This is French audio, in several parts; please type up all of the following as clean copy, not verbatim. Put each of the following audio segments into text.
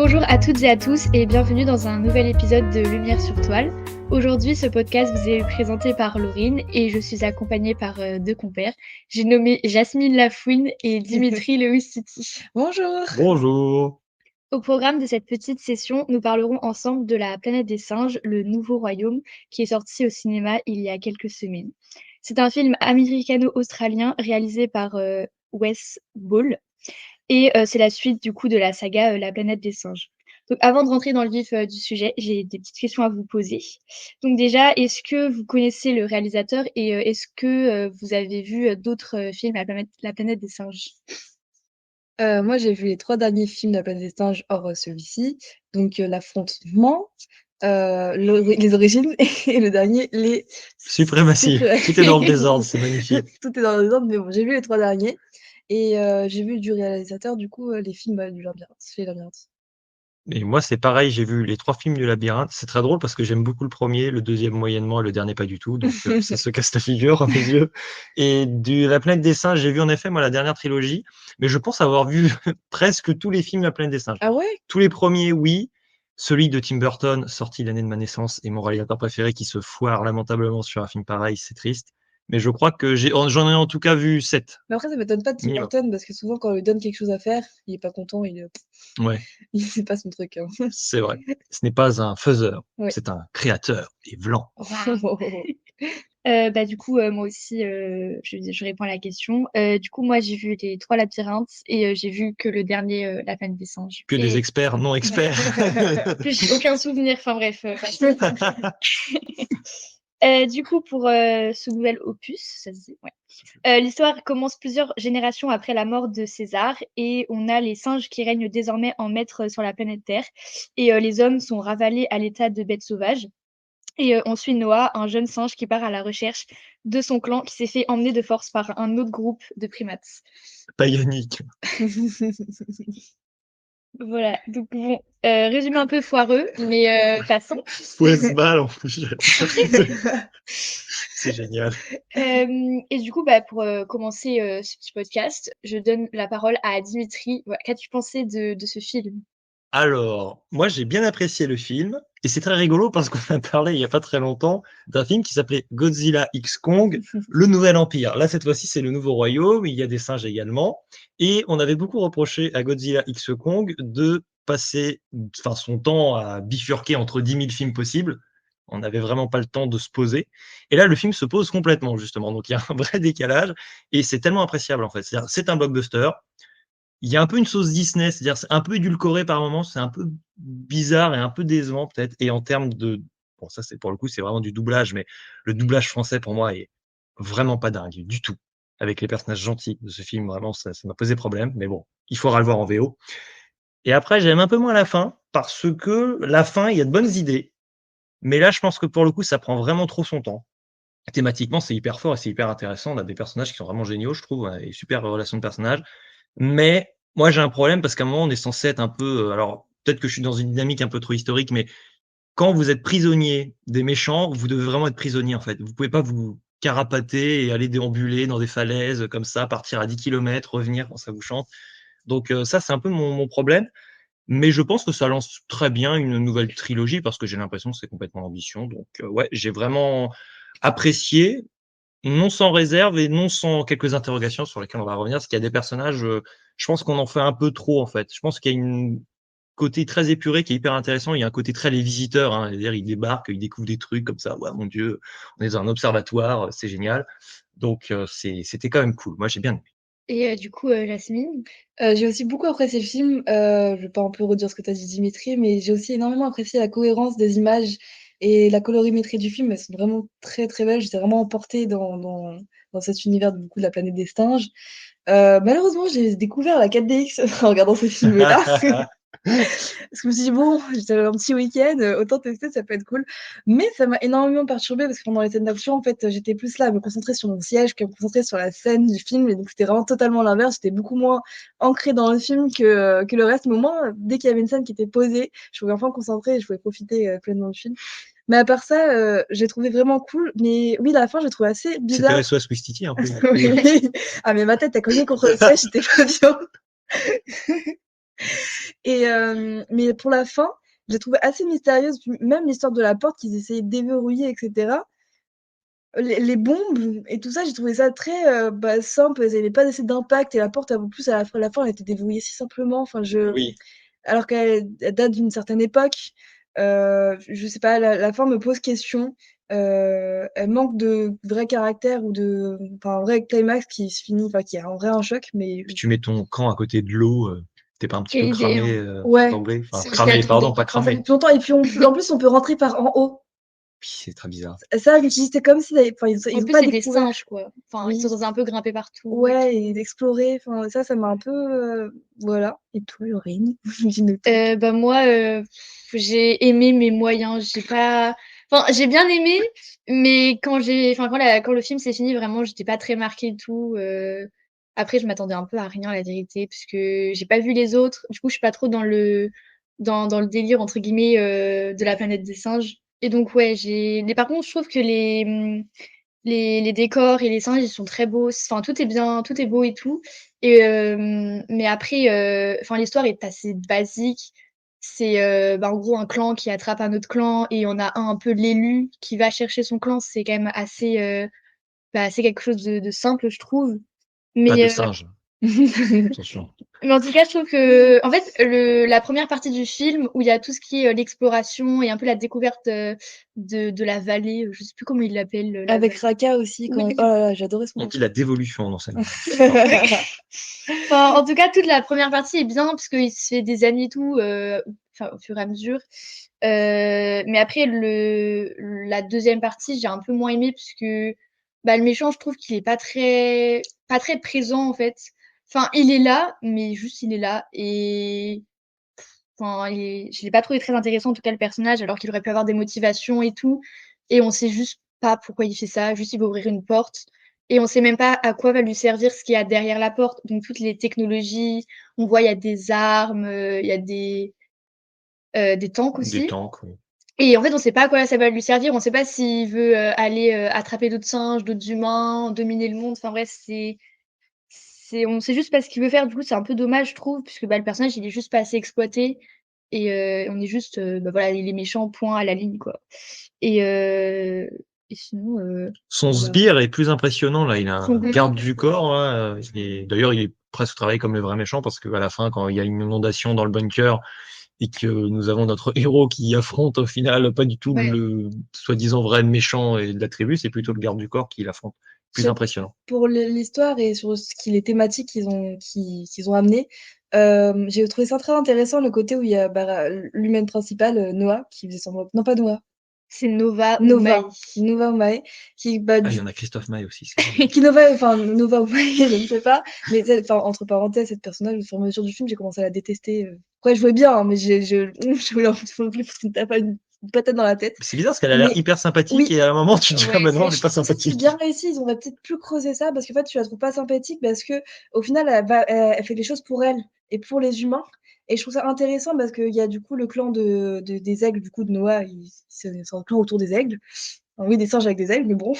Bonjour à toutes et à tous et bienvenue dans un nouvel épisode de Lumière sur Toile. Aujourd'hui, ce podcast vous est présenté par Laurine et je suis accompagnée par deux compères. J'ai nommé Jasmine Lafouine et Dimitri Lewis-City. Bonjour. Bonjour. Au programme de cette petite session, nous parlerons ensemble de La planète des singes, le nouveau royaume, qui est sorti au cinéma il y a quelques semaines. C'est un film américano-australien réalisé par Wes Ball. Et c'est la suite du coup de la saga La planète des singes. Donc avant de rentrer dans le vif du sujet, j'ai des petites questions à vous poser. Donc déjà, est-ce que vous connaissez le réalisateur et est-ce que vous avez vu d'autres films La planète des singes? Moi, j'ai vu les 3 derniers films de La planète des singes hors, celui-ci. Donc, L'affrontement, les origines et le dernier, les Suprématie. Tout est dans le désordre, c'est magnifique. Tout est dans le désordre, mais bon, j'ai vu les 3 derniers et j'ai vu du réalisateur, du coup, les films, du Labyrinthe, chez Labyrinthe. Et moi, c'est pareil, j'ai vu les 3 films du Labyrinthe. C'est très drôle parce que j'aime beaucoup le premier, le deuxième moyennement et le dernier pas du tout. Donc, ça se casse la figure à mes yeux. Et La planète des singes, j'ai vu en effet, moi, la dernière trilogie. Mais je pense avoir vu presque tous les films de La planète des singes. Ah ouais? Tous les premiers, oui. Celui de Tim Burton, sorti l'année de ma naissance, est mon réalisateur préféré qui se foire lamentablement sur un film pareil, c'est triste. Mais je crois que j'en ai en tout cas vu 7. Mais après, ça m'étonne pas de Tim Minimum. Burton parce que souvent, quand on lui donne quelque chose à faire, il est pas content, Ouais, c'est pas son truc, hein. c'est vrai. Ce n'est pas un faiseur, Ouais. c'est un créateur et blanc. Du coup, moi aussi, je réponds à la question. Du coup, moi, j'ai vu les 3 labyrinthes et j'ai vu que le dernier, La planète des singes. Que des Et experts non experts. plus j'ai aucun souvenir, enfin bref. Du coup, pour ce nouvel opus, ça se dit, ouais. L'histoire commence plusieurs générations après la mort de César et on a les singes qui règnent désormais en maîtres sur la planète Terre et les hommes sont ravalés à l'état de bêtes sauvages. Et on suit Noah, un jeune singe qui part à la recherche de son clan qui s'est fait emmener de force par un autre groupe de primates. Pas Yannick. Voilà, donc bon, résumé un peu foireux, mais passons. Westball en plus. C'est génial. Et du coup, pour commencer ce petit podcast, je donne la parole à Dimitri. Voilà, qu'as-tu pensé de ce film? Alors, moi j'ai bien apprécié le film et c'est très rigolo parce qu'on a parlé il y a pas très longtemps d'un film qui s'appelait Godzilla X Kong, le nouvel empire. Là, cette fois-ci, c'est le nouveau royaume, il y a des singes également et on avait beaucoup reproché à Godzilla X Kong de passer son temps à bifurquer entre 10 000 films possibles. On n'avait vraiment pas le temps de se poser. Et là, le film se pose complètement, justement. Donc, il y a un vrai décalage et c'est tellement appréciable, en fait. C'est-à-dire, c'est un blockbuster. Il y a un peu une sauce Disney, c'est-à-dire c'est un peu édulcoré par moments, c'est un peu bizarre et un peu décevant peut-être. Et en termes de, bon ça c'est pour le coup c'est vraiment du doublage, mais le doublage français pour moi est vraiment pas dingue du tout. Avec les personnages gentils de ce film, vraiment ça m'a posé problème. Mais bon, il faudra le voir en VO. Et après j'aime un peu moins la fin parce que la fin il y a de bonnes idées, mais là je pense que pour le coup ça prend vraiment trop son temps. Thématiquement c'est hyper fort et c'est hyper intéressant. On a des personnages qui sont vraiment géniaux je trouve et super relations de personnages. Mais moi, j'ai un problème parce qu'à un moment, on est censé être un peu, alors peut-être que je suis dans une dynamique un peu trop historique, mais quand vous êtes prisonnier des méchants, vous devez vraiment être prisonnier, en fait. Vous pouvez pas vous carapater et aller déambuler dans des falaises comme ça, partir à 10 kilomètres, revenir quand ça vous chante. Donc ça, c'est un peu mon problème. Mais je pense que ça lance très bien une nouvelle trilogie parce que j'ai l'impression que c'est complètement l'ambition. Donc ouais, j'ai vraiment apprécié, non sans réserve et non sans quelques interrogations sur lesquelles on va revenir, parce qu'il y a des personnages, je pense qu'on en fait un peu trop, en fait. Je pense qu'il y a une côté très épuré qui est hyper intéressant. Il y a un côté très les visiteurs, hein. C'est-à-dire, ils débarquent, ils découvrent des trucs comme ça. Ouais, mon Dieu, on est dans un observatoire, c'est génial. Donc, c'était quand même cool. Moi, j'ai bien aimé. Et du coup, Jasmine? J'ai aussi beaucoup apprécié le film. Je vais pas un peu redire ce que tu as dit, Dimitri, mais j'ai aussi énormément apprécié la cohérence des images et la colorimétrie du film. Elles sont vraiment très, très belles. J'étais vraiment emportée dans cet univers du coup de La planète des singes. Malheureusement, j'ai découvert la 4DX en regardant ce film-là. Parce que je me suis dit: «Bon, j'avais un petit week-end, autant tester, ça peut être cool». Mais ça m'a énormément perturbée parce que pendant les scènes d'action, en fait, j'étais plus là à me concentrer sur mon siège qu'à me concentrer sur la scène du film et donc c'était vraiment totalement l'inverse. J'étais beaucoup moins ancrée dans le film que le reste. Mais au moins, dès qu'il y avait une scène qui était posée, je pouvais enfin me concentrer et je pouvais profiter, pleinement du film. Mais à part ça, j'ai trouvé vraiment cool. Mais oui, la fin, j'ai trouvé assez C'était bizarre. SOS Ouistiti un peu. Oui. Ah mais ma tête a cogné contre le siège, j'étais pas bien. Et mais pour la fin, je l'ai trouvée assez mystérieuse. Même l'histoire de la porte qu'ils essayaient de déverrouiller, etc. Les bombes et tout ça, j'ai trouvé ça très simple. Elles n'avaient pas assez d'impact et la porte, en plus, à la fin, elle était déverrouillée si simplement. Enfin, Oui. alors qu'elle date d'une certaine époque. Je sais pas, la fin me pose question. Elle manque de vrai caractère ou un vrai climax qui se finit, enfin, qui est en vrai un choc, mais Puis tu mets ton camp à côté de l'eau, t'es pas un petit Quelle peu idée, cramé, hein. ouais, d'emblée? Enfin, C'est cramé, trop pardon, bien. pas ça fait cramé. depuis longtemps. Et puis en plus, on peut rentrer par en haut. Puis c'est très bizarre. Ça, je me suis dit, c'était comme si enfin, En ils ont plus, pas c'est des découvert. singes, quoi. Enfin, ils Oui, sont un peu grimpés partout et ouais, et tout. d'explorer. Enfin, ça m'a un peu. Voilà. Et toi, Laurine? J'ai noté. Bah moi, j'ai aimé mes moyens. J'ai pas, enfin, j'ai bien aimé, mais quand le film s'est fini, vraiment, j'étais pas très marquée et tout. Après, je m'attendais un peu à rien, la vérité, parce que j'ai pas vu les autres. Du coup, je suis pas trop dans le délire entre guillemets de la planète des singes. Et donc ouais, mais par contre, je trouve que les décors et les singes, ils sont très beaux. Enfin, tout est bien, tout est beau et tout. Mais après, enfin, l'histoire est assez basique. C'est en gros un clan qui attrape un autre clan et on a un peu l'élu qui va chercher son clan. C'est quand même assez quelque chose de simple, je trouve. Pas de Mais, singe, attention. mais en tout cas, je trouve que, en fait, la première partie du film où il y a tout ce qui est l'exploration et un peu la découverte de la vallée, je sais plus comment il l'appelle, la Avec vallée. Raka aussi, Oui, quand. Oh là là, j'adorais son On dit la dévolution dans cette enfin, en tout cas, toute la première partie est bien parce qu'il se fait des amis et tout, enfin, au fur et à mesure. Mais après, la deuxième partie, j'ai un peu moins aimé puisque bah, le méchant, je trouve qu'il est pas très présent en fait. Enfin, il est là, mais juste il est là. Et enfin, je l'ai pas trouvé très intéressant, en tout cas, le personnage, alors qu'il aurait pu avoir des motivations et tout. Et on sait juste pas pourquoi il fait ça. Juste, il va ouvrir une porte. Et on sait même pas à quoi va lui servir ce qu'il y a derrière la porte. Donc, toutes les technologies, on voit, il y a des armes, il y a des tanks des aussi. tanks, oui. Et en fait, on sait pas à quoi ça va lui servir. On sait pas s'il veut aller attraper d'autres singes, d'autres humains, dominer le monde. Enfin bref, on sait juste pas ce qu'il veut faire. Du coup, c'est un peu dommage, je trouve, puisque bah, le personnage, il est juste pas assez exploité. Et on est juste, bah, voilà, il est méchant, point à la ligne, quoi. Et, euh, et sinon, Son voilà. sbire est plus impressionnant, là. Il a Son un goût. garde du corps, là. D'ailleurs, il est presque travaillé comme le vrai méchant parce qu'à la fin, quand il y a une inondation dans le bunker et que nous avons notre héros qui affronte au final pas du tout Ouais. le soi-disant vrai méchant et de la tribu, c'est plutôt le garde du corps qui l'affronte. Plus impressionnant. Pour l'histoire et sur les thématiques qu'ils ont amenées, j'ai trouvé ça très intéressant, le côté où il y a l'humaine principale, Noah, qui faisait semblant. Non, pas Noah, C'est Nova ou Mai. Nova. Nova Umae, qui, Ah, il y en a Christophe Maé aussi. qui Nova, enfin Nova Umae, je ne sais pas. Mais enfin, entre parenthèses, cette personnage, au fur et à mesure du film, j'ai commencé à la détester. Après, je jouais bien, hein, mais je voulais en plus foutre une patate dans la tête. C'est bizarre parce qu'elle a l'air Mais hyper sympathique oui, et à un moment, tu te dis, ah Ouais, ben non, c'est elle est pas je sais que c'est sympathique. bien réussi, ils auraient peut-être pu creuser ça parce qu'en fait, tu la trouves pas sympathique parce que au final, elle fait les choses pour elle et pour les humains. Et je trouve ça intéressant parce qu'il y a du coup le clan des aigles, du coup de Noah, c'est un clan autour des aigles. Enfin, oui, des singes avec des aigles, mais bon,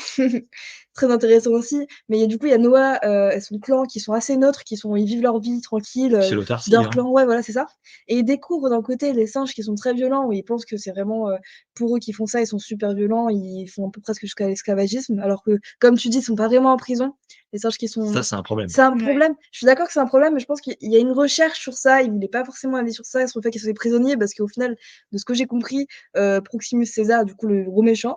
très intéressant aussi. Mais du coup, il y a Noah et son clan qui sont assez neutres, ils vivent leur vie tranquille, C'est l'autarcie, leur hein. clan, ouais, voilà, c'est ça. Et ils découvrent d'un côté les singes qui sont très violents, où ils pensent que c'est vraiment pour eux qui font ça, ils sont super violents, ils font un peu presque jusqu'à l'esclavagisme, alors que, comme tu dis, ils sont pas vraiment en prison. Les singes qui Ça, sont. c'est un problème. C'est un ouais. problème. Je suis d'accord que c'est un problème, mais je pense qu'il y a une recherche sur ça. Ils voulaient pas forcément aller sur ça, sur le fait qu'ils soient des prisonniers, parce qu'au final, de ce que j'ai compris, Proximus César, du coup, le gros méchant,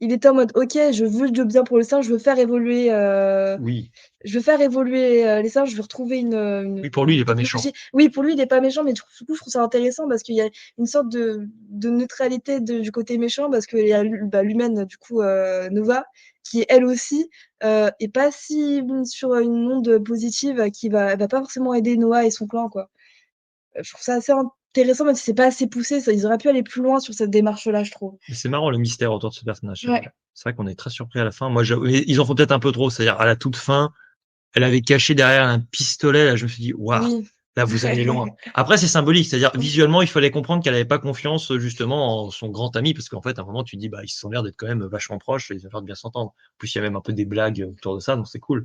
il était en mode: «OK, je veux le bien pour le singe, Oui. je veux faire évoluer, les singes, je veux retrouver Oui, pour lui, il est pas méchant. technologie». Oui, pour lui, il est pas méchant, mais du coup, je trouve ça intéressant parce qu'il y a une sorte de neutralité du côté méchant parce qu'il y a l'humaine, du coup, Nova, qui elle aussi, est pas si sur une onde positive, elle va pas forcément aider Noah et son clan, quoi. Je trouve ça assez intéressant, même si c'est pas assez poussé, ça ils auraient pu aller plus loin sur cette démarche-là, je trouve. Mais c'est marrant le mystère autour de ce personnage. Ouais. C'est vrai qu'on est très surpris à la fin. Moi, mais ils en font peut-être un peu trop. C'est-à-dire, à la toute fin, elle avait caché derrière un pistolet. Là, je me suis dit, waouh, Oui. là, vous allez loin. Après, c'est symbolique. C'est-à-dire, Oui. visuellement, il fallait comprendre qu'elle avait pas confiance, justement, en son grand ami. Parce qu'en fait, à un moment, tu te dis, bah, ils se sont l'air d'être quand même vachement proches. Ils ont l'air de bien s'entendre. En plus, il y a même un peu des blagues autour de ça. Donc, c'est cool.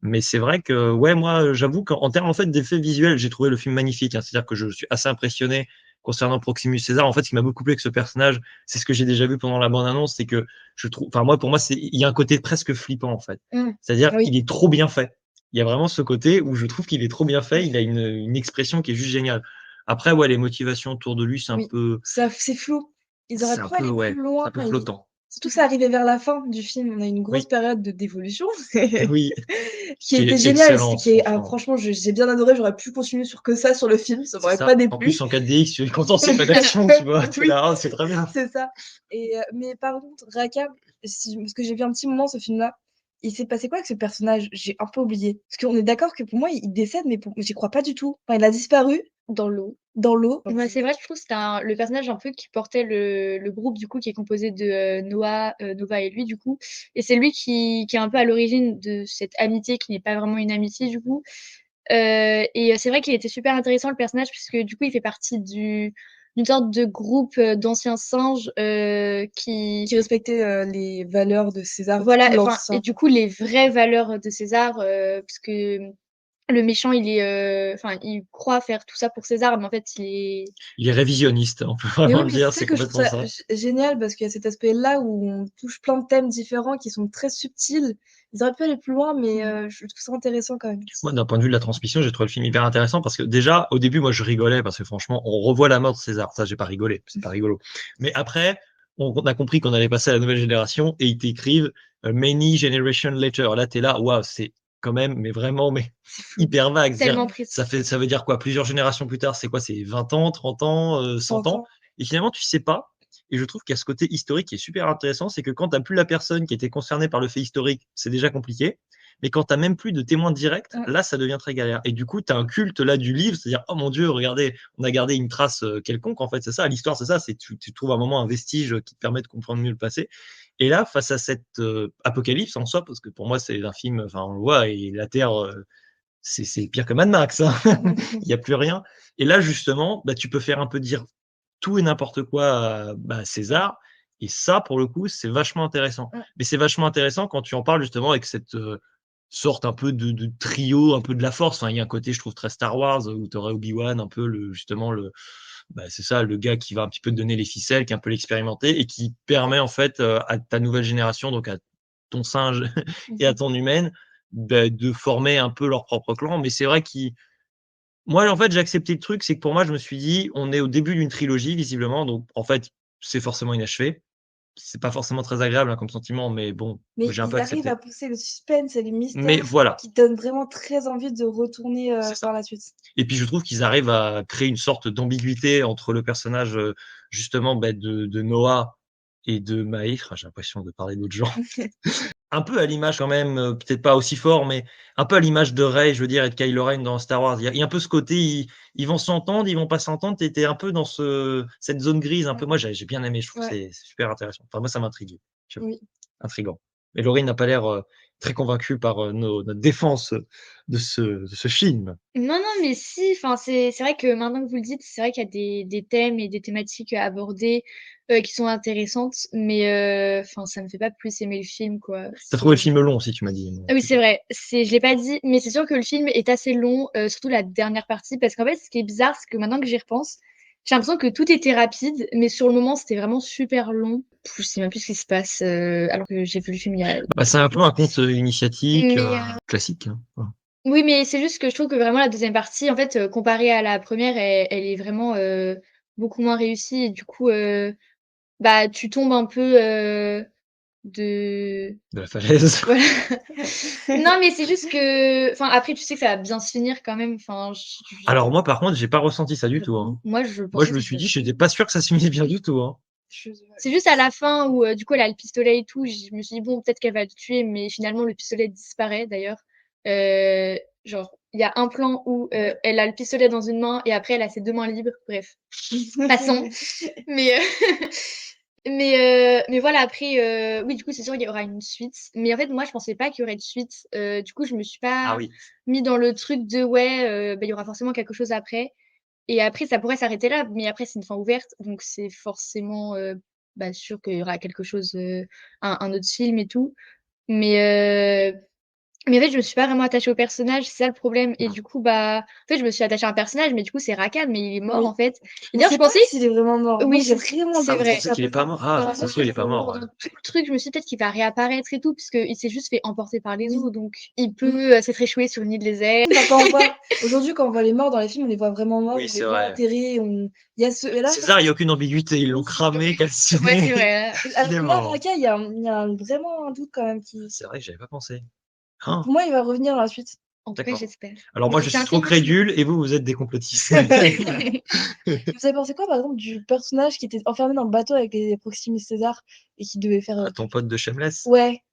Mais c'est vrai que, ouais, moi, j'avoue qu'en termes en fait, d'effets visuels, j'ai trouvé le film magnifique, hein. C'est-à-dire que je suis assez impressionné concernant Proximus César. En fait, ce qui m'a beaucoup plu avec ce personnage, c'est ce que j'ai déjà vu pendant la bande-annonce, c'est que je trouve, enfin, moi, pour moi, il y a un côté presque flippant, en fait. C'est-à-dire, Oui. il est trop bien fait. Il y a vraiment ce côté où je trouve qu'il est trop bien fait. Il a une expression qui est juste géniale. Après, ouais, les motivations autour de lui, Oui, c'est flou. Ils auraient c'est un pu peu, aller plus ouais, c'est loin un peu et flottant. surtout que ça arrivait vers la fin du film. On a eu une grosse Oui, période d'évolution oui, qui qui était est géniale, excellente, qui est franchement. franchement, j'ai bien adoré, j'aurais pu continuer sur que ça sur le film, ça C'est m'aurait pas ça. En déplu. plus, en 4DX, tu es content, c'est pas d'action, tu vois. T'es Oui, là, oh, c'est très bien. c'est ça mais par contre, Raka, parce que j'ai vu un petit moment ce film-là, il s'est passé quoi avec ce personnage? J'ai un peu oublié. Parce qu'on est d'accord que pour moi, il décède, mais j'y crois pas du tout. Enfin, il a disparu Dans l'eau. dans l'eau. Ouais, c'est vrai, je trouve que c'était le personnage un peu qui portait le groupe, du coup, qui est composé de Nova et lui, du coup. Et c'est lui qui est un peu à l'origine de cette amitié qui n'est pas vraiment une amitié, du coup. Et c'est vrai qu'il était super intéressant, le personnage, puisque du coup, il fait partie d'une sorte de groupe d'anciens singes Qui respectait, les valeurs de César, du Voilà, coup enfin, et l'ancien. du coup, les vraies valeurs de César, puisque le méchant, enfin, il croit faire tout ça pour César, mais en fait, Il est révisionniste, on peut Mais vraiment oui, le mais c'est dire, ça c'est que je trouve complètement ça ça. génial parce qu'il y a cet aspect-là où on touche plein de thèmes différents qui sont très subtils. Ils auraient pu aller plus loin, mais je trouve ça intéressant quand même. Moi, d'un point de vue de la transmission, j'ai trouvé le film hyper intéressant parce que déjà, au début, moi, je rigolais parce que franchement, on revoit la mort de César. Ça, j'ai pas rigolé, c'est pas rigolo. Mais après, on a compris qu'on allait passer à la nouvelle génération et ils t'écrivent Many Generation Later. Là, t'es là, waouh, c'est quand même, mais vraiment, mais C'est fou. hyper vague. tellement Ça veut dire quoi? Plusieurs générations plus tard, c'est quoi? C'est 20 ans, 30 ans, 100 30 ans. ans. Et finalement, tu sais pas. Et je trouve qu'il y a ce côté historique qui est super intéressant, c'est que quand tu n'as plus la personne qui était concernée par le fait historique, c'est déjà compliqué. Mais quand tu n'as même plus de témoins directs, Mmh. là, ça devient très galère. Et du coup, tu as un culte là du livre, c'est-à-dire, oh mon Dieu, regardez, on a gardé une trace quelconque, en fait, c'est ça, l'histoire, c'est ça, c'est tu trouves un moment, un vestige qui te permet de comprendre mieux le passé. Et là, face à cette apocalypse en soi, parce que pour moi, c'est un film, enfin, on le voit, et la Terre, c'est pire que Mad Max, hein. Il n'y a plus rien. Et là, justement, bah, tu peux faire un peu dire tout et n'importe quoi à bah, César. Et ça, pour le coup, c'est vachement intéressant. Mmh. Mais c'est vachement intéressant quand tu en parles justement avec cette sorte un peu de trio, un peu de la force. Enfin, il y a un côté, je trouve, très Star Wars, où tu aurais Obi-Wan, un peu justement, bah, c'est ça, le gars qui va un petit peu te donner les ficelles, qui est un peu l'expérimenté, et qui permet en fait à ta nouvelle génération, donc à ton singe et à Mmh. ton humaine, bah, de former un peu leur propre clan. Mais c'est vrai qu'il moi, en fait, j'ai accepté le truc, c'est que pour moi, je me suis dit: «On est au début d'une trilogie visiblement, donc en fait, c'est forcément inachevé». C'est pas forcément très agréable, hein, comme sentiment, mais bon, Mais j'ai un peu ils arrivent à accepté. pousser le suspense et les Mais mystères voilà, qui donnent vraiment très envie de retourner, c'est voir ça. la suite. Et puis je trouve qu'ils arrivent à créer une sorte d'ambiguïté entre le personnage, justement, bah, de Noah et de Maïr. Ah, j'ai l'impression de parler d'autres gens. Un peu à l'image quand même, peut-être pas aussi fort, mais un peu à l'image de Rey, je veux dire, et de Kylo Ren dans Star Wars. Il y a un peu ce côté, ils vont s'entendre, ils vont pas s'entendre. Tu étais un peu dans cette zone grise un Mmh. peu. Moi, j'ai bien aimé, je trouve que Ouais, c'est super intéressant. Enfin, moi, ça m'intrigue, j'avoue, oui. intriguant. Et Laurie n'a pas l'air, très convaincue par, notre défense, de ce film. Non, non, mais si, enfin, c'est vrai que maintenant que vous le dites, c'est vrai qu'il y a des thèmes et des thématiques à aborder, qui sont intéressantes, mais enfin, ça me fait pas plus aimer le film, quoi. Tu as trouvé le film long aussi, tu m'as dit, Ah oui, plus c'est tôt. vrai, je l'ai pas dit, mais c'est sûr que le film est assez long, surtout la dernière partie, parce qu'en fait, ce qui est bizarre, c'est que maintenant que j'y repense, j'ai l'impression que tout était rapide, mais sur le moment, c'était vraiment super long. Je sais même plus ce qui se passe, alors que j'ai vu le film il y a Bah, c'est un peu un conte, initiatique, mais classique, hein. Voilà. oui, mais c'est juste que je trouve que vraiment la deuxième partie, en fait, comparée à la première, elle est vraiment, beaucoup moins réussie et du coup, bah, tu tombes un peu, de De la falaise. voilà. Non, mais c'est juste que enfin, après, tu sais que ça va bien se finir quand même, enfin, je Alors moi, par contre, j'ai pas ressenti ça du tout, hein. moi, je Moi, pensais je que me ça suis se dit: «J'étais pas sûr que ça se finisse bien du tout, hein». c'est juste à la fin où, du coup, elle a le pistolet et tout, je me suis dit: «Bon, peut-être qu'elle va le tuer», mais finalement, le pistolet disparaît d'ailleurs. Genre, il y a un plan où, elle a le pistolet dans une main et après elle a ses 2 mains libres. Bref, passons. Mais, mais voilà, après, oui, du coup, c'est sûr, il y aura une suite. Mais en fait, moi, je pensais pas qu'il y aurait de suite. Du coup, je me suis Ah pas oui. mis dans le truc de: «Ouais, bah, il y aura forcément quelque chose après». Et après, ça pourrait s'arrêter là, mais après, c'est une fin ouverte, donc c'est forcément, bah, sûr qu'il y aura quelque chose, un autre film et tout. Mais Mais en fait, je me suis pas vraiment attachée au personnage, c'est ça le problème et du coup, en fait, je me suis attachée à un personnage, mais du coup, c'est Rakan, mais il est mort, en Oui. fait et On d'ailleurs, sait je pas pensais s'il est vraiment mort. Moi, oui, j'ai vraiment c'est Ah, vous l'impression vrai. pensez qu'il a qu'il est pas pas mort. mort? Ah, Enfin, ça moi, se trouve, il est je pas mort, ouais. dans tout le truc, je me suis dit: «Peut-être qu'il va réapparaître et tout», puisqu'il s'est juste fait emporter par les Oui. eaux, donc il Mmh. peut, s'être échoué sur une île déserte. Enfin, quand on voit aujourd'hui, quand on voit les morts dans les films, on les voit vraiment morts, Oui, on les c'est voit vrai. enterrés, il y a ce et là, je pense César, il que y a aucune ambiguïté, ils l'ont cramé, Ouais, calciné, c'est vrai. il alors est que là, mort. Raka, vraiment un doute quand même qui C'est vrai que j'avais pas pensé. pour moi, il va revenir dans la suite. En tout cas, D'accord. j'espère. Alors Mais moi, je c'était suis un trop film aussi. crédule et vous êtes des complotistes. Vous avez pensé quoi, par exemple, du personnage qui était enfermé dans le bateau avec les Proximus César et qui devait faire, À ton pote de Shameless? ouais,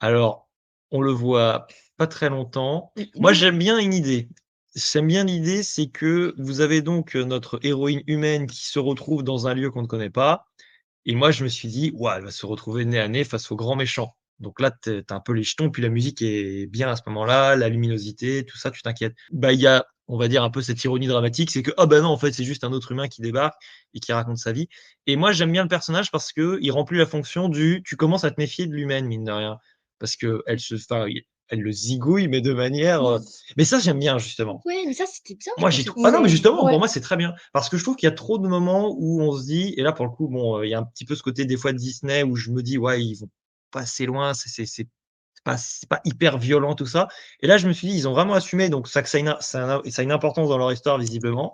Alors, on le voit pas très longtemps. mais Moi, lui j'aime bien une idée. J'aime bien l'idée, c'est que vous avez donc, notre héroïne humaine qui se retrouve dans un lieu qu'on ne connaît pas et moi, je me suis dit: «Waouh, elle va se retrouver nez à nez face au grand méchant». Donc là, tu es un peu les jetons, puis la musique est bien à ce moment-là, la luminosité, tout ça, tu t'inquiètes. Bah, il y a, on va dire, un peu cette ironie dramatique, c'est que: «Ah bah non, en fait, c'est juste un autre humain qui débarque et qui raconte sa vie» et moi, j'aime bien le personnage parce qu'il remplit la fonction du tu commences à te méfier de l'humaine, mine de rien. Parce qu'elle se enfin, elle le zigouille, mais de manière, mais ça, j'aime bien justement. Ouais, mais ça, c'était bien, je Moi, trouve, j'y cette trou ah non, mais ouais, scène. justement, pour ouais, moi, c'est très bien. Parce que je trouve qu'il y a trop de moments où on se dit et là, pour le coup, bon, il y a un petit peu ce côté des fois Disney où je me dis: «Ouais, ils vont pas assez loin, c'est pas hyper violent tout ça» et là, je me suis dit: «Ils ont vraiment assumé» donc ça a une importance dans leur histoire visiblement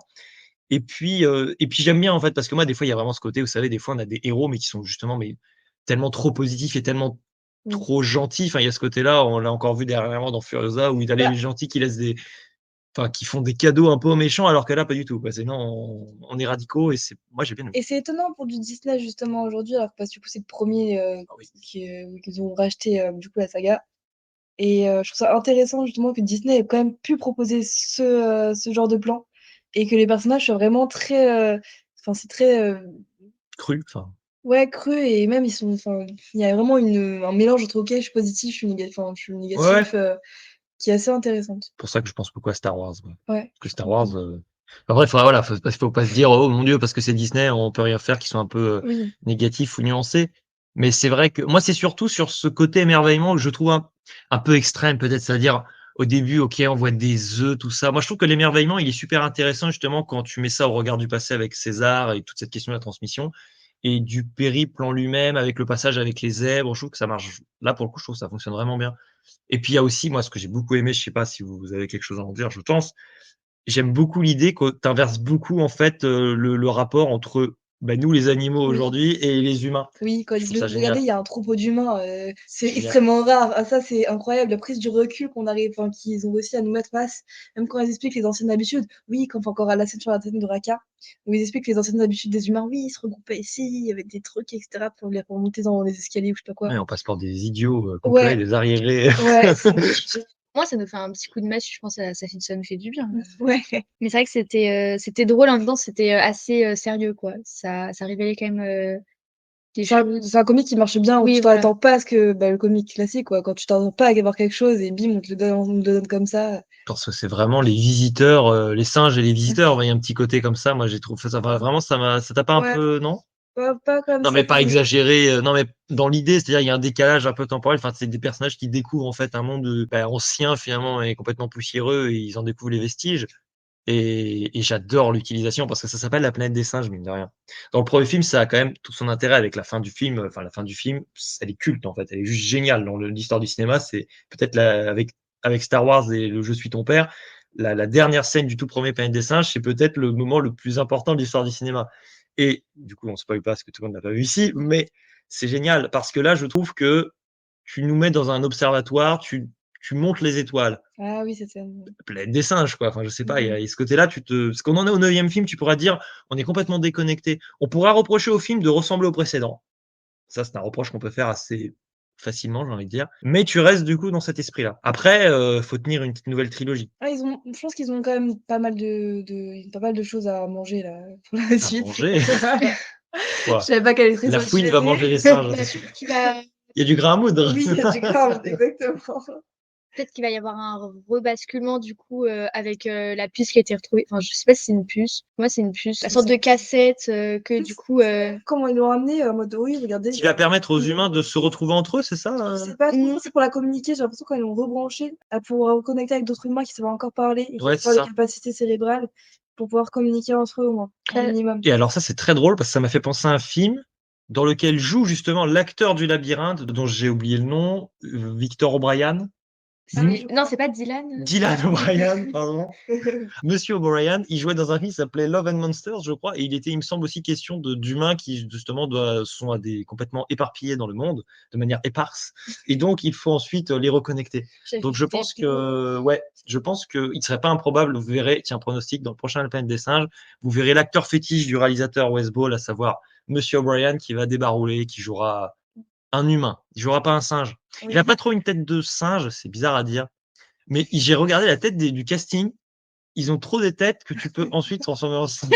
et puis j'aime bien, en fait, parce que moi, des fois, il y a vraiment ce côté, vous savez, des fois, on a des héros, mais qui sont justement mais tellement trop positifs et tellement oui. trop gentils. Enfin, il y a ce côté-là, on l'a encore vu dernièrement dans Furiosa où il a les Bah gentils qui laissent des enfin, qui font des cadeaux un peu aux méchants, alors que là, pas du tout, quoi. C'est non, on est radicaux et c'est moi, j'ai bien aimé. et c'est étonnant pour du Disney justement aujourd'hui, alors parce que du coup, c'est le premier Ah oui. qu'ils ont racheté, du coup, la saga et je trouve ça intéressant justement que Disney ait quand même pu proposer ce genre de plan et que les personnages soient vraiment très, enfin, c'est très, Cru, enfin, ouais, creux et même ils sont enfin, il y a vraiment un mélange entre OK, je suis positif, je suis ouais, ouais. négatif, qui est assez intéressante. Pour ça que je pense beaucoup à Star Wars, moi. Ouais, Parce que je Star comprends. Wars, après, voilà, faut pas se dire: «Oh mon Dieu, parce que c'est Disney, on peut rien faire», qu'ils sont un peu, Oui, négatifs ou nuancés. Mais c'est vrai que moi, c'est surtout sur ce côté émerveillement que je trouve un peu extrême peut-être. C'est-à-dire, au début, OK, on voit des œufs, tout ça. Moi, je trouve que l'émerveillement, il est super intéressant justement quand tu mets ça au regard du passé avec César et toute cette question de la transmission et du périple en lui-même avec le passage avec les zèbres. Je trouve que ça marche là, pour le coup, je trouve que ça fonctionne vraiment bien. Et puis il y a aussi, moi, ce que j'ai beaucoup aimé, je sais pas si vous avez quelque chose à en dire, je pense. J'aime beaucoup l'idée que tu inverses beaucoup, en fait, le rapport entre, bah, nous, les animaux oui. aujourd'hui et les humains. Oui, quand ils Je disent: trouve ça «Regardez, génial. il y a un troupeau d'humains», c'est C'est génial. extrêmement rare. Ah ça, c'est incroyable, la prise du recul qu'on arrive enfin, qu'ils ont réussi à nous mettre face, même quand ils expliquent les anciennes habitudes. Oui, quand encore à la scène sur la scène de Raqqa, où ils expliquent les anciennes habitudes des humains. Oui, ils se regroupaient ici, il y avait des trucs et cetera pour monter dans les escaliers ou je sais pas quoi. Ouais, on passe pour des idiots, complets, Ouais, des arriérés. ouais, Moi, ça nous fait un petit coup de massue, je pense, ça nous fait du bien. ouais. Mais c'est vrai que c'était drôle, en même temps, c'était, assez, sérieux, quoi. Ça révélait quand même, des C'est choses. un comique qui marche bien, où Oui, tu voilà. t'attends pas à ce que bah, le comique classique quoi, quand tu t'attends pas à voir quelque chose et bim, on te le donne comme ça. Parce que c'est vraiment les visiteurs, les singes et les visiteurs. Ouais, il y a un petit côté comme ça, moi, j'ai trouvé ça va vraiment ça t'a pas un Ouais, peu non? pas comme Non, ça mais pour pas le coup. exagéré, non, mais dans l'idée, c'est-à-dire il y a un décalage un peu temporel. Enfin, c'est des personnages qui découvrent, en fait, un monde, bah, ancien, finalement et complètement poussiéreux et ils en découvrent les vestiges et j'adore l'utilisation parce que ça s'appelle La planète des singes, mine de rien. Dans le premier film, ça a quand même tout son intérêt avec la fin du film, enfin, la fin du film, elle est culte, en fait, elle est juste géniale dans l'histoire du cinéma. C'est peut-être la avec Star Wars et le «Je suis ton père», la dernière scène du tout premier Planète des singes, c'est peut-être le moment le plus important de l'histoire du cinéma et du coup, on spoil pas parce que tout le monde n'a pas vu ici, mais c'est génial parce que là, je trouve que tu nous mets dans un observatoire, tu montes les étoiles. Ah oui, cette scène. Planète des singes, quoi. Enfin, je sais pas, Mmh. il y a ce côté-là, parce qu'on en est au 9e film, tu pourras dire: «On est complètement déconnecté». On pourra reprocher au film de ressembler au précédent. Ça, c'est un reproche qu'on peut faire assez facilement, j'ai envie de dire. Mais tu restes du coup dans cet esprit-là. Après, faut tenir une petite nouvelle trilogie. Ah je pense qu'ils ont quand même pas mal de choses à manger là, pour la À suite. manger? Je Quoi? savais pas qu'elle est très La fouine va satirisée. manger les singes, c'est La sûr. fille qui va Il y a du grain à moudre. Oui, il y a du grave, exactement. peut-être qu'il va y avoir un rebasculement du coup avec la puce qui a été retrouvée. Enfin, je sais pas si c'est une puce. Moi, c'est une puce. La sorte de cassette que du coup. Comment ils l'ont amené en mode oui, regardez. Qui va permettre aux humains de se retrouver entre eux, c'est ça Je sais pas trop, c'est pour la communiquer. J'ai l'impression quand ils l'ont rebranché à pouvoir reconnecter avec d'autres humains qui savent encore parler et qui Ouais, ont c'est des ça. capacités cérébrales pour pouvoir communiquer entre eux au moins, au minimum. Et alors ça, c'est très drôle parce que ça m'a fait penser à un film dans lequel joue justement l'acteur du labyrinthe, dont j'ai oublié le nom, Victor O'Brien. Non, c'est pas Dylan. Dylan O'Brien, pardon. Monsieur O'Brien, il jouait dans un film qui s'appelait Love and Monsters, je crois, et il était, il me semble aussi question d'humains qui justement sont complètement éparpillés dans le monde, de manière éparse, et donc il faut ensuite les reconnecter. Donc je pense que, ouais, je pense qu'il serait pas improbable, vous verrez, tiens, pronostic, dans le prochain La Planète des Singes, vous verrez l'acteur fétiche du réalisateur Wes Ball, à savoir Monsieur O'Brien, qui va débarrouler, qui jouera un humain, il jouera pas un singe. Il a pas trop une tête de singe, c'est bizarre à dire, mais j'ai regardé la tête du casting. Ils ont trop des têtes que tu peux ensuite transformer en singe.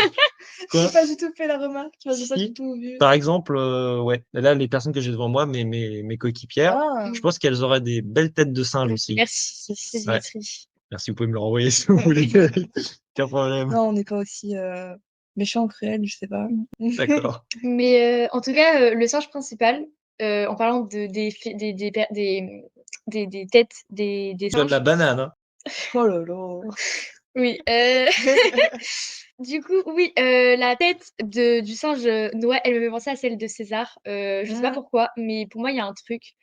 J'ai pas du tout fait la remarque. J'ai pas Si. du tout vu. Par exemple, ouais, là, les personnes que j'ai devant moi, mes coéquipières, Ah, je pense qu'elles auraient des belles têtes de singe aussi. Merci, Ouais. Dimitri. Merci, vous pouvez me le renvoyer si vous voulez. Aucun problème. non, on n'est pas aussi méchant, cruel, je sais pas. D'accord. Mais en tout cas, le singe principal, en parlant des têtes des Je donne singes. la banane. Hein. Oh là là. Oui. Du coup, oui, la tête du singe Noah, elle me fait penser à celle de César. Je sais pas pourquoi, mais pour moi, il y a un truc.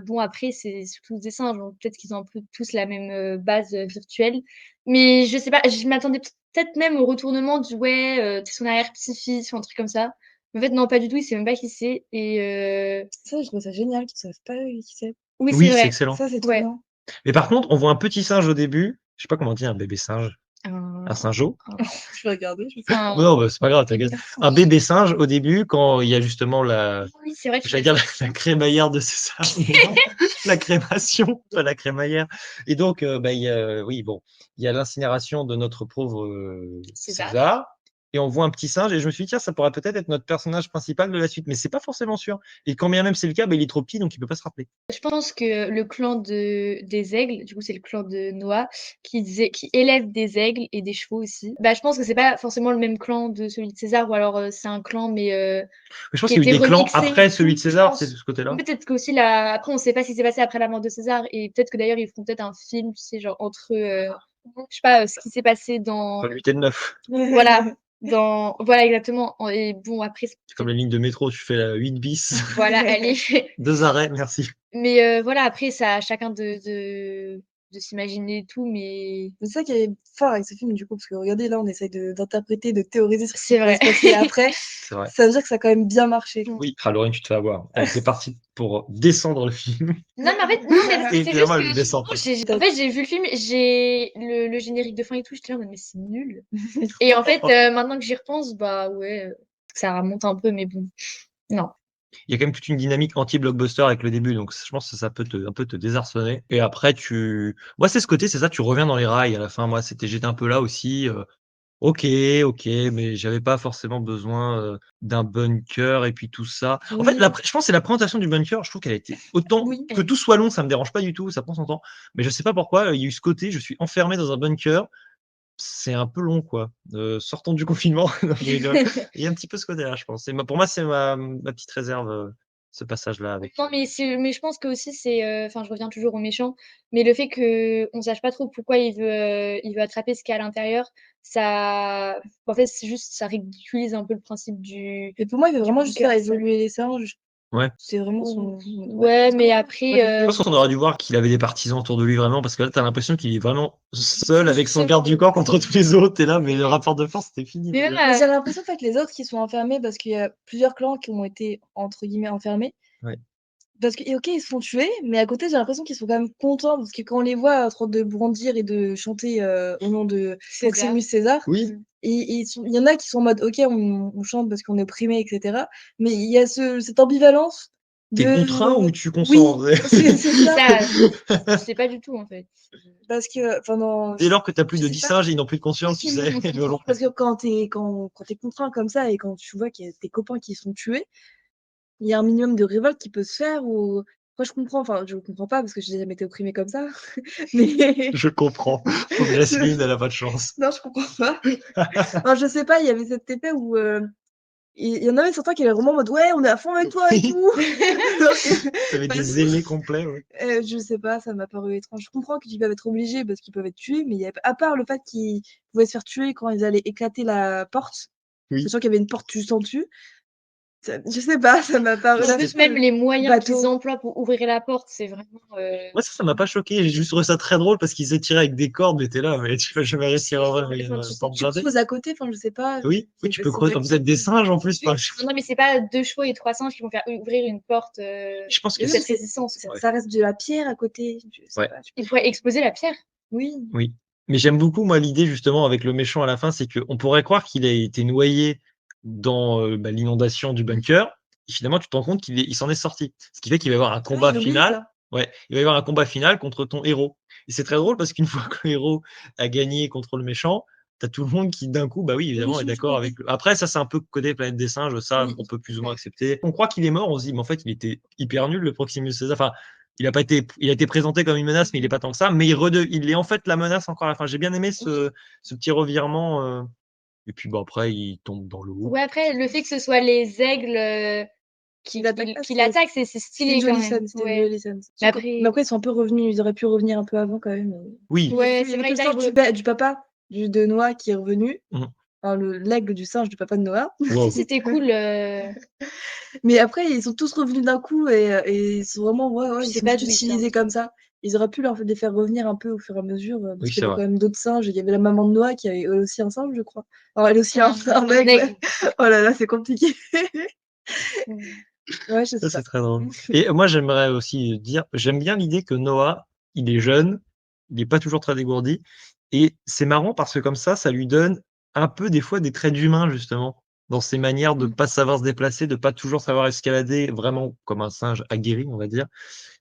Bon, après, c'est tous des singes, donc peut-être qu'ils ont un peu tous la même base virtuelle. Mais je sais pas, je m'attendais peut-être même au retournement du ouais, t'es son arrière-petit-fils ou un truc comme ça. En fait, non, pas du tout, il sait même pas qui c'est. Et Ça, je trouve ça génial qu'ils savent pas qui c'est. oui, c'est Oui, c'est vrai. excellent. Ça, c'est trop Ouais. bien. Mais par contre, on voit un petit singe au début. Je sais pas comment dire, un bébé singe. Un singeau. Je vais regarder. Je sais. Non, bah, c'est pas grave, t'inquiète. Un bébé singe au début, quand il y a justement Oui, c'est vrai que j'allais dire la crémaillère de César, mais non, la crémation, pas la crémaillère. Et donc, bah, oui, bon, il y a l'incinération de notre pauvre César. César, et on voit un petit singe, et je me suis dit, tiens, ça pourrait peut-être être notre personnage principal de la suite, mais c'est pas forcément sûr. Et quand bien même c'est le cas, bah, il est trop petit, donc il peut pas se rappeler. Je pense que le clan des aigles, du coup, c'est le clan de Noah, qui élève des aigles et des chevaux aussi. Bah, je pense que c'est pas forcément le même clan de celui de César, ou alors c'est un clan, mais Mais je pense qui a qu'il y a eu été des clans remixé. après celui de Je César, pense. c'est de ce côté-là. Peut-être qu'aussi, après, on sait pas ce qui s'est passé après la mort de César, et peut-être que d'ailleurs, ils feront peut-être un film, tu sais, genre entre, je sais pas, ce qui s'est passé dans. Entre 8 et le 9. Voilà, voilà, exactement. Et bon, après, C'est comme les lignes de métro, tu fais la 8 bis. voilà, allez. 2 arrêts, merci. Mais voilà, après, ça à chacun de s'imaginer et tout, mais C'est ça qui est fort avec ce film, du coup, parce que regardez, là, on essaye d'interpréter, de théoriser ce qui c'est va vrai. se passer après. C'est vrai. Ça veut dire que ça a quand même bien marché. Oui, Lorraine, tu te fais avoir. Allez, c'est parti pour descendre le film. Non, mais en fait, non, mais Et c'est juste finalement, elle le que descend. en fait, j'ai vu le film, j'ai le générique de fin et tout, j'étais là, mais c'est nul. Et en fait, maintenant que j'y repense, bah ouais, ça remonte un peu, mais bon, non. Il y a quand même toute une dynamique anti-blockbuster avec le début, donc je pense que ça peut un peu te désarçonner. Et après, moi, c'est ce côté, c'est ça, tu reviens dans les rails à la fin. Moi, j'étais un peu là aussi. Ok, mais j'avais pas forcément besoin d'un bunker et puis tout ça. En fait, Oui. je pense que c'est la présentation du bunker. Je trouve qu'elle a été autant Oui. que tout soit long, ça me dérange pas du tout, ça prend son temps. Mais je sais pas pourquoi, il y a eu ce côté, je suis enfermé dans un bunker. C'est un peu long, quoi. Sortons du confinement. Non, je rigole. Il y a un petit peu ce côté-là, je pense. Pour moi, c'est ma petite réserve, ce passage-là avec. Non, mais je pense que aussi c'est, enfin, je reviens toujours au méchant, mais le fait qu'on sache pas trop pourquoi il veut attraper ce qu'il y a à l'intérieur, ça, en fait, c'est juste, ça ridiculise un peu le principe du. Et pour moi, il veut vraiment juste bunker, faire ça. évoluer les singes. Ouais. C'est vraiment son. Ouais, mais après, Je pense qu'on aurait dû voir qu'il avait des partisans autour de lui vraiment, parce que là, t'as l'impression qu'il est vraiment seul avec son garde du corps contre tous les autres. Et là, mais le rapport de force, c'était fini. mais même, Mais j'ai l'impression en fait, que les autres qui sont enfermés, parce qu'il y a plusieurs clans qui ont été, entre guillemets, enfermés. Ouais. Parce que, et ok, ils se font tuer, mais à côté, j'ai l'impression qu'ils sont quand même contents, parce que quand on les voit en train de brandir et de chanter au nom de Proximus César, Oui. il y en a qui sont en mode, ok, on chante parce qu'on est opprimé, etc. Mais il y a cette ambivalence T'es de. contraint ou tu consens? Oui, c'est ça. ça, je sais pas du tout, en fait. Parce que pendant. Dès lors que t'as plus de Je sais 10 pas. singes, ils n'ont plus de conscience, tu sais. Parce que quand t'es contraint comme ça et quand tu vois qu'il y a tes copains qui sont tués, il y a un minimum de révolte qui peut se faire ou Moi, je comprends, enfin, je comprends pas parce que j'ai jamais été opprimée comme ça, mais Je comprends. Faut que Jasmine, elle a pas de chance. non, je comprends pas. Enfin, je sais pas, il y avait cet effet où, il y en avait certains qui avaient vraiment en mode: «Ouais, on est à fond avec toi et tout». Alors que T'avais bah, des ailés complets, ouais. je sais pas, ça m'a paru étrange. Je comprends qu'ils peuvent être obligés parce qu'ils peuvent être tués, mais il y avait à part le fait qu'ils pouvaient se faire tuer quand ils allaient éclater la porte, Oui. sachant qu'il y avait une porte juste en dessus, ça je sais pas, ça m'a paru En la plus, façon même les moyens qu'ils bateau. emploient pour ouvrir la porte, c'est vraiment, Moi, ça m'a pas choqué. J'ai juste trouvé ça très drôle parce qu'ils étiraient avec des cordes, mais t'es là, mais tu vas jamais réussir à ouvrir une porte Tu blindée. creuses à côté, enfin, je sais pas, Oui, oui, tu peux creuser. Vous êtes des singes en plus. Enfin, non, mais c'est pas 2 chevaux et 3 singes qui vont faire ouvrir une porte, je pense de que oui, cette c'est résistance, quoi. Ouais. ça reste de la pierre à côté, je sais Ouais. pas, Il pourrait exploser la pierre. oui. Oui. Mais j'aime beaucoup, moi, l'idée justement avec le méchant à la fin, c'est qu'on pourrait croire qu'il a été noyé dans l'inondation du bunker. Et finalement, tu te rends compte il s'en est sorti. Ce qui fait qu'il va y avoir un Ah oui, combat j'ai oublié final. ça. Ouais, il va y avoir un combat final contre ton héros. Et c'est très drôle parce qu'une fois que le héros a gagné contre le méchant, t'as tout le monde qui, d'un coup, bah oui, évidemment, est d'accord avec le. Après, ça, c'est un peu côté Planète des Singes, ça, Oui. on peut plus ou moins accepter. On croit qu'il est mort, on se dit, mais en fait, il était hyper nul, le Proximus César. Enfin, il a été présenté comme une menace, mais il est pas tant que ça. Mais il est en fait la menace encore à la fin. J'ai bien aimé ce petit revirement. Et puis, bon, après, il tombe dans l'eau. Ouais, après, le fait que ce soit les aigles, Qui l'attaque pas, qui c'est l'attaquent, c'est c'était stylé une quand jolie même. scène, c'était une Ouais. jolie scène. Mais Mais après après, ils sont un peu revenus, ils auraient pu revenir un peu avant quand même, Oui. il y ouais, avait que c'est vrai que le là, singe du papa de Noah qui est revenu, Mmh. enfin l'aigle du singe du papa de Noah. Wow. c'était cool, Mais après, ils sont tous revenus d'un coup et ils sont vraiment je ils sais sont pas juste d'où ils utilisés sortent. comme ça. Ils auraient pu les faire revenir un peu au fur et à mesure, parce Oui, qu'il y c'est avait vrai. quand même d'autres singes. Il y avait la maman de Noah qui avait elle aussi un singe, je crois. Alors elle aussi un aigle. aigle. Oh là là, c'est compliqué. Ouais, je Ça, sais c'est pas. très drôle. Et moi, j'aimerais aussi dire, j'aime bien l'idée que Noah, il est jeune, il est pas toujours très dégourdi. Et c'est marrant parce que comme ça lui donne un peu des fois des traits d'humain, justement, dans ses manières de pas savoir se déplacer, de pas toujours savoir escalader, vraiment comme un singe aguerri, on va dire.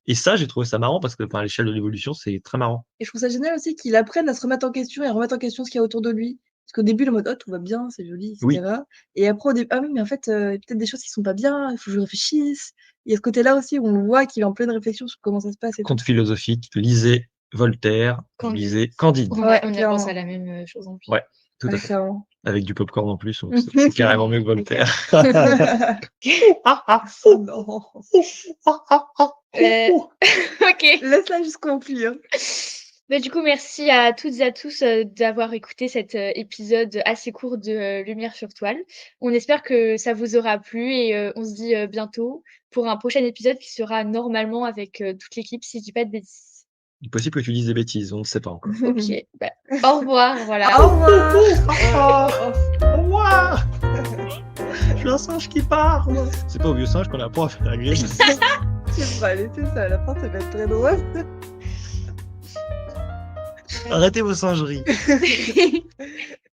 Et ça, j'ai trouvé ça marrant parce que, enfin, à l'échelle de l'évolution, c'est très marrant. Et je trouve ça génial aussi qu'il apprenne à se remettre en question et à remettre en question ce qu'il y a autour de lui. Parce qu'au début, il est en mode: «Oh, tout va bien, c'est joli» et Oui, cetera. Et après au début: «Ah oui, mais en fait, il y a peut-être des choses qui sont pas bien, il faut que je réfléchisse». Il y a ce côté-là aussi où on voit qu'il est en pleine réflexion sur comment ça se passe et tout. conte philosophique, lisez Voltaire, Candide. lisez Candide. On a pensé à Clairement. la même, chose en plus. Ouais, tout à Ouais, fait. clairement. Avec du popcorn en plus, donc c'est carrément mieux que Voltaire. Oh non! OK. Laisse-la juste conclure. Bah, du coup, merci à toutes et à tous, d'avoir écouté cet, épisode assez court de, Lumière sur toile. On espère que ça vous aura plu et on se dit, bientôt pour un prochain épisode qui sera normalement avec, toute l'équipe si je dis pas de bêtises. Il est possible que tu dises des bêtises, on ne sait pas encore. OK, bah, au revoir, voilà. Au revoir! Au revoir. Je suis un singe qui parle. C'est pas au vieux singe qu'on apprend à faire la grille. Je sais pas, laissez ça, à la fin ça va être très drôle. Arrêtez vos singeries.